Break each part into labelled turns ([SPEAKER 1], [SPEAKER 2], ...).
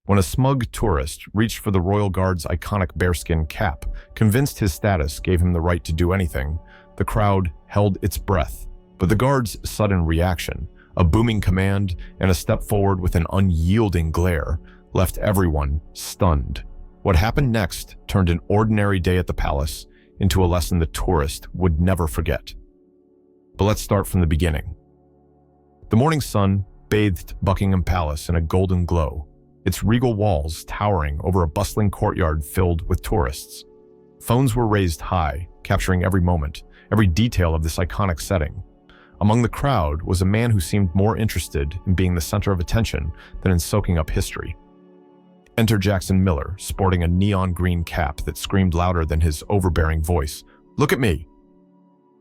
[SPEAKER 1] When a smug tourist reached for the Royal Guard's iconic bearskin cap, convinced his status gave him the right to do anything, the crowd held its breath. But the guard's sudden reaction, a booming command, and a step forward with an unyielding glare, left everyone stunned. What happened next turned an ordinary day at the palace into a lesson the tourist would never forget. But let's start from the beginning. The morning sun bathed Buckingham Palace in a golden glow, its regal walls towering over a bustling courtyard filled with tourists. Phones were raised high, capturing every moment, every detail of this iconic setting. Among the crowd was a man who seemed more interested in being the center of attention than in soaking up history. Enter Jackson Miller, sporting a neon green cap that screamed louder than his overbearing voice. "Look at me."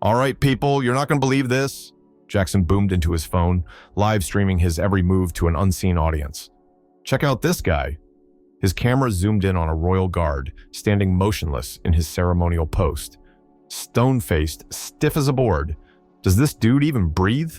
[SPEAKER 1] "All right, people, you're not going to believe this," Jackson boomed into his phone, live streaming his every move to an unseen audience. "Check out this guy." His camera zoomed in on a royal guard, standing motionless in his ceremonial post. Stone-faced, stiff as a board. Does this dude even breathe?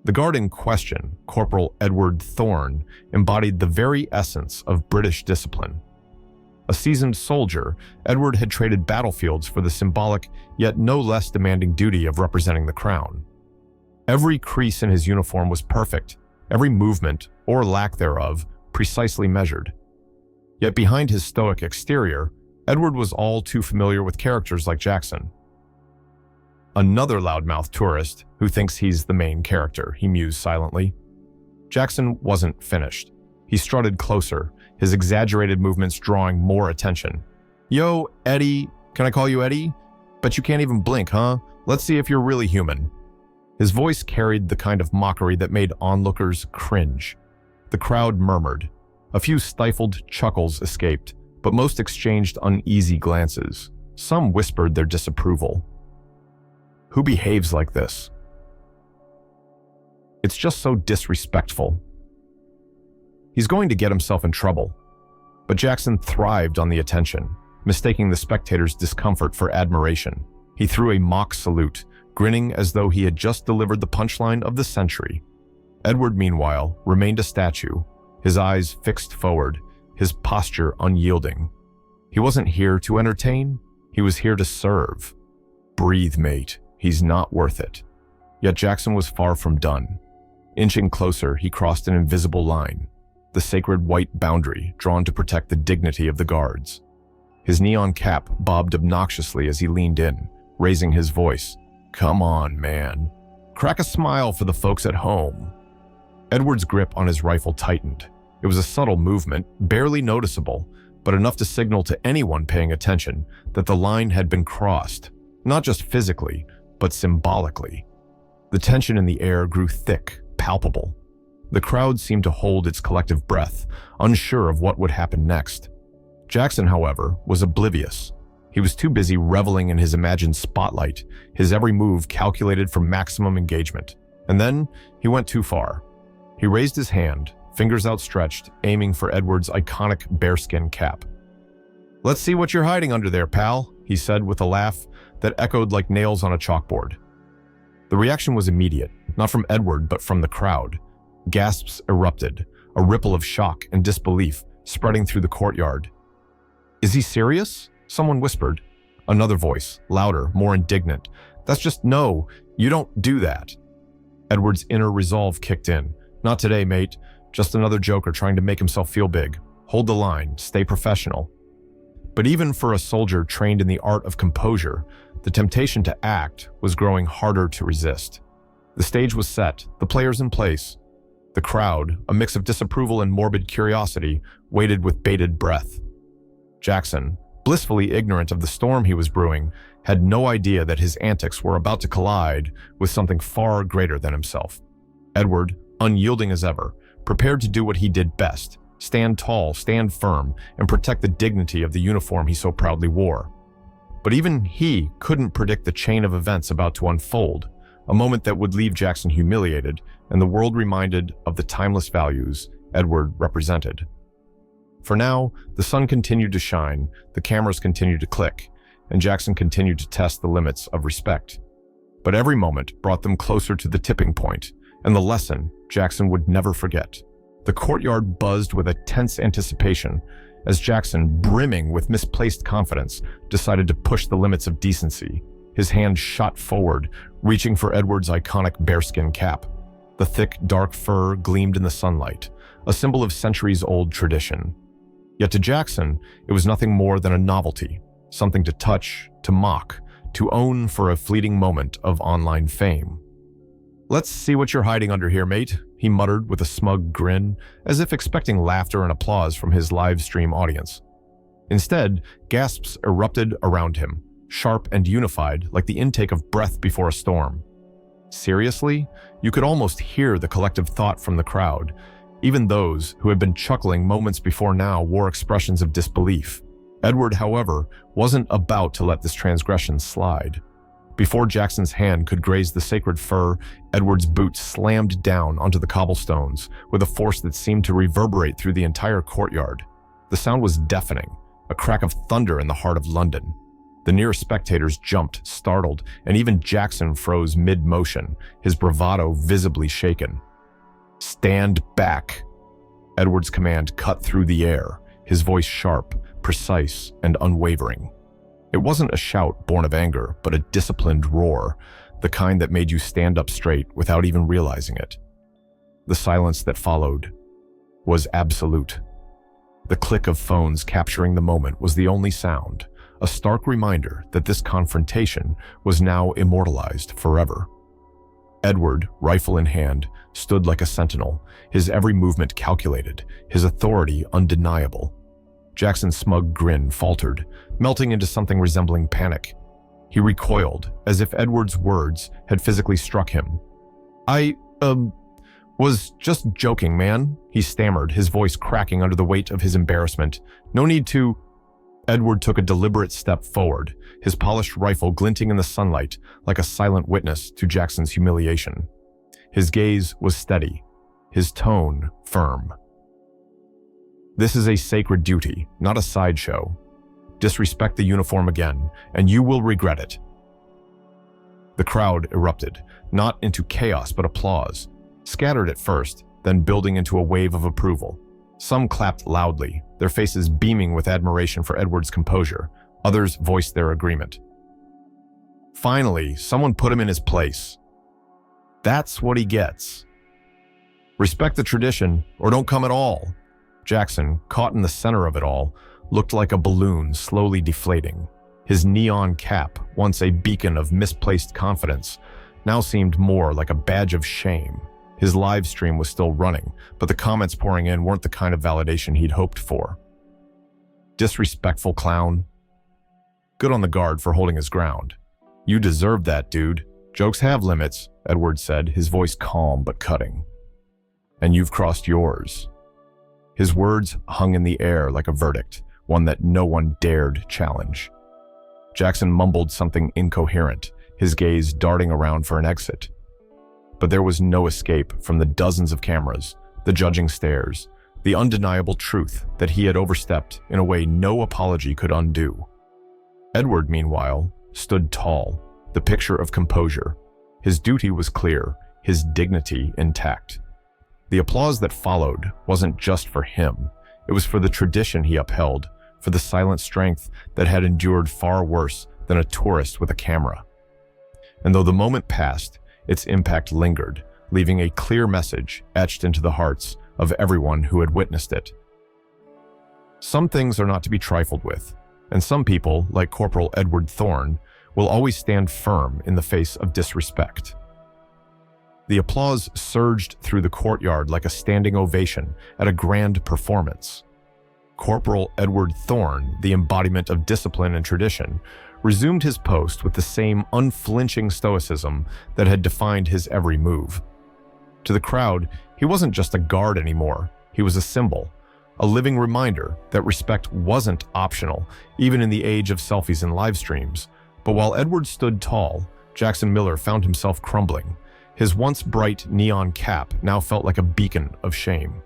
[SPEAKER 1] The guard in question, Corporal Edward Thorne, embodied the very essence of British discipline. A seasoned soldier, Edward had traded battlefields for the symbolic, yet no less demanding duty of representing the crown. Every crease in his uniform was perfect, every movement, or lack thereof, precisely measured. Yet behind his stoic exterior, Edward was all too familiar with characters like Jackson. "Another loudmouth tourist who thinks he's the main character," he mused silently. Jackson wasn't finished. He strutted closer, his exaggerated movements drawing more attention. "Yo, Eddie, can I call you Eddie? Bet you can't even blink, huh? Let's see if you're really human." His voice carried the kind of mockery that made onlookers cringe. The crowd murmured. A few stifled chuckles escaped, but most exchanged uneasy glances. Some whispered their disapproval. "Who behaves like this? It's just so disrespectful. He's going to get himself in trouble." But Jackson thrived on the attention, mistaking the spectators' discomfort for admiration. He threw a mock salute, grinning as though he had just delivered the punchline of the century. Edward, meanwhile, remained a statue, his eyes fixed forward, his posture unyielding. He wasn't here to entertain, he was here to serve. "Breathe, mate. He's not worth it." Yet Jackson was far from done. Inching closer, he crossed an invisible line, the sacred white boundary drawn to protect the dignity of the guards. His neon cap bobbed obnoxiously as he leaned in, raising his voice. "Come on, man. Crack a smile for the folks at home." Edward's grip on his rifle tightened. It was a subtle movement, barely noticeable, but enough to signal to anyone paying attention that the line had been crossed, not just physically, but symbolically. The tension in the air grew thick, palpable. The crowd seemed to hold its collective breath, unsure of what would happen next. Jackson, however, was oblivious. He was too busy reveling in his imagined spotlight, his every move calculated for maximum engagement. And then he went too far. He raised his hand, fingers outstretched, aiming for Edward's iconic bearskin cap. "Let's see what you're hiding under there, pal," he said with a laugh that echoed like nails on a chalkboard. The reaction was immediate, not from Edward but from the crowd. Gasps erupted, a ripple of shock and disbelief spreading through the courtyard. "Is he serious?" someone whispered. Another voice, louder, more indignant. "That's just no, you don't do that." Edward's inner resolve kicked in. "Not today, mate. Just another joker trying to make himself feel big. Hold the line, stay professional." But even for a soldier trained in the art of composure, the temptation to act was growing harder to resist. The stage was set, the players in place. The crowd, a mix of disapproval and morbid curiosity, waited with bated breath. Jackson, blissfully ignorant of the storm he was brewing, had no idea that his antics were about to collide with something far greater than himself. Edward, unyielding as ever, prepared to do what he did best, stand tall, stand firm, and protect the dignity of the uniform he so proudly wore. But even he couldn't predict the chain of events about to unfold, a moment that would leave Jackson humiliated and the world reminded of the timeless values Edward represented. For now, the sun continued to shine, the cameras continued to click, and Jackson continued to test the limits of respect. But every moment brought them closer to the tipping point, and the lesson Jackson would never forget. The courtyard buzzed with a tense anticipation as Jackson, brimming with misplaced confidence, decided to push the limits of decency. His hand shot forward, reaching for Edward's iconic bearskin cap. The thick, dark fur gleamed in the sunlight, a symbol of centuries-old tradition. Yet to Jackson, it was nothing more than a novelty, something to touch, to mock, to own for a fleeting moment of online fame. "Let's see what you're hiding under here, mate," he muttered with a smug grin, as if expecting laughter and applause from his live stream audience. Instead, gasps erupted around him, sharp and unified like the intake of breath before a storm. Seriously? You could almost hear the collective thought from the crowd. Even those who had been chuckling moments before now wore expressions of disbelief. Edward, however, wasn't about to let this transgression slide. Before Jackson's hand could graze the sacred fur, Edward's boot slammed down onto the cobblestones with a force that seemed to reverberate through the entire courtyard. The sound was deafening, a crack of thunder in the heart of London. The nearest spectators jumped, startled, and even Jackson froze mid-motion, his bravado visibly shaken. "Stand back!" Edward's command cut through the air, his voice sharp, precise, and unwavering. It wasn't a shout born of anger, but a disciplined roar, the kind that made you stand up straight without even realizing it. The silence that followed was absolute. The click of phones capturing the moment was the only sound, a stark reminder that this confrontation was now immortalized forever. Edward, rifle in hand, stood like a sentinel, his every movement calculated, his authority undeniable. Jackson's smug grin faltered, melting into something resembling panic. He recoiled, as if Edward's words had physically struck him. I was just joking, man," he stammered, his voice cracking under the weight of his embarrassment. "No need to—" Edward took a deliberate step forward, his polished rifle glinting in the sunlight like a silent witness to Jackson's humiliation. His gaze was steady, his tone firm. "This is a sacred duty, not a sideshow. Disrespect the uniform again, and you will regret it." The crowd erupted, not into chaos but applause, scattered at first, then building into a wave of approval. Some clapped loudly, their faces beaming with admiration for Edward's composure. Others voiced their agreement. "Finally, someone put him in his place. That's what he gets. Respect the tradition, or don't come at all." Jackson, caught in the center of it all, looked like a balloon slowly deflating. His neon cap, once a beacon of misplaced confidence, now seemed more like a badge of shame. His live stream was still running, but the comments pouring in weren't the kind of validation he'd hoped for. "Disrespectful clown. Good on the guard for holding his ground. You deserved that, dude. Jokes have limits," Edward said, his voice calm but cutting. "And you've crossed yours." His words hung in the air like a verdict, one that no one dared challenge. Jackson mumbled something incoherent, his gaze darting around for an exit. But there was no escape from the dozens of cameras, the judging stares, the undeniable truth that he had overstepped in a way no apology could undo. Edward, meanwhile, stood tall, the picture of composure. His duty was clear, his dignity intact. The applause that followed wasn't just for him. It was for the tradition he upheld, for the silent strength that had endured far worse than a tourist with a camera. And though the moment passed, its impact lingered, leaving a clear message etched into the hearts of everyone who had witnessed it. Some things are not to be trifled with, and some people, like Corporal Edward Thorne, will always stand firm in the face of disrespect. The applause surged through the courtyard like a standing ovation at a grand performance. Corporal Edward Thorne, the embodiment of discipline and tradition, resumed his post with the same unflinching stoicism that had defined his every move. To the crowd, he wasn't just a guard anymore, he was a symbol, a living reminder that respect wasn't optional, even in the age of selfies and live streams. But while Edward stood tall, Jackson Miller found himself crumbling. His once bright neon cap now felt like a beacon of shame.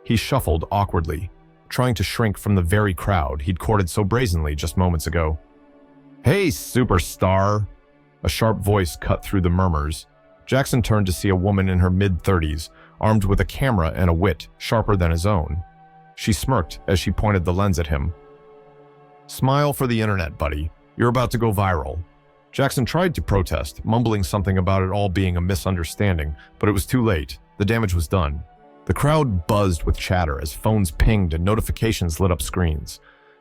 [SPEAKER 1] He shuffled awkwardly, trying to shrink from the very crowd he'd courted so brazenly just moments ago. "Hey, superstar!" A sharp voice cut through the murmurs. Jackson turned to see a woman in her mid-30s, armed with a camera and a wit sharper than his own. She smirked as she pointed the lens at him. "Smile for the internet, buddy. You're about to go viral." Jackson tried to protest, mumbling something about it all being a misunderstanding, but it was too late. The damage was done. The crowd buzzed with chatter as phones pinged and notifications lit up screens.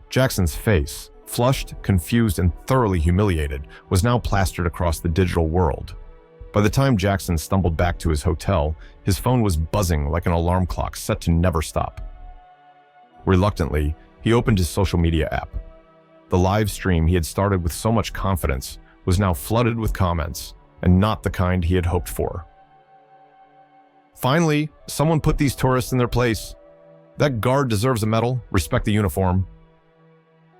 [SPEAKER 1] Jackson's face, flushed, confused, and thoroughly humiliated, was now plastered across the digital world. By the time Jackson stumbled back to his hotel, his phone was buzzing like an alarm clock set to never stop. Reluctantly, he opened his social media app. The live stream he had started with so much confidence was now flooded with comments, and not the kind he had hoped for. "Finally, someone put these tourists in their place. That guard deserves a medal. Respect the uniform."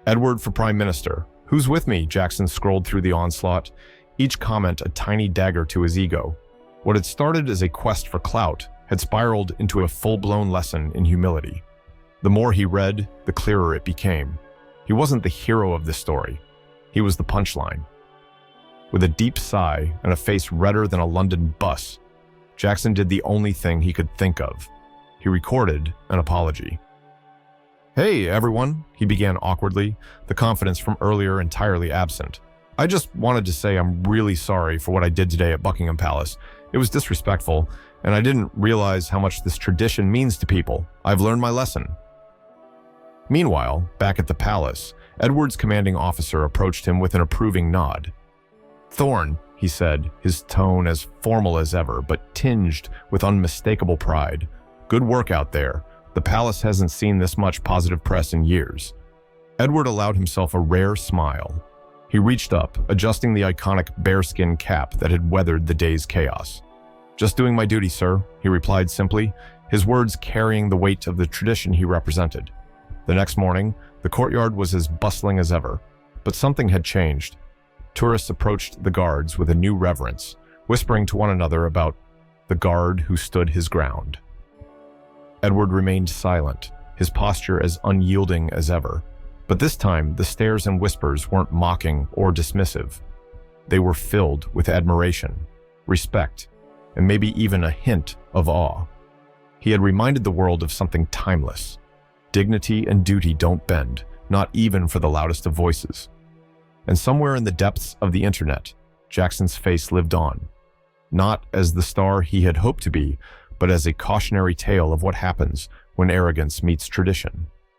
[SPEAKER 1] "Edward for Prime Minister. Who's with me?" Jackson scrolled through the onslaught, each comment a tiny dagger to his ego. What had started as a quest for clout had spiraled into a full-blown lesson in humility. The more he read, the clearer it became. He wasn't the hero of this story. He was the punchline. With a deep sigh and a face redder than a London bus, Jackson did the only thing he could think of. He recorded an apology. "Hey, everyone," he began awkwardly, the confidence from earlier entirely absent. "I just wanted to say I'm really sorry for what I did today at Buckingham Palace. It was disrespectful, and I didn't realize how much this tradition means to people. I've learned my lesson." Meanwhile, back at the palace, Edward's commanding officer approached him with an approving nod. "Thorne," he said, his tone as formal as ever, but tinged with unmistakable pride. "Good work out there. The palace hasn't seen this much positive press in years." Edward allowed himself a rare smile. He reached up, adjusting the iconic bearskin cap that had weathered the day's chaos. "Just doing my duty, sir," he replied simply, his words carrying the weight of the tradition he represented. The next morning, the courtyard was as bustling as ever, but something had changed. Tourists approached the guards with a new reverence, whispering to one another about the guard who stood his ground. Edward remained silent, his posture as unyielding as ever. But this time, the stares and whispers weren't mocking or dismissive. They were filled with admiration, respect, and maybe even a hint of awe. He had reminded the world of something timeless. Dignity and duty don't bend, not even for the loudest of voices. And somewhere in the depths of the internet, Jackson's face lived on. Not as the star he had hoped to be, but as a cautionary tale of what happens when arrogance meets tradition.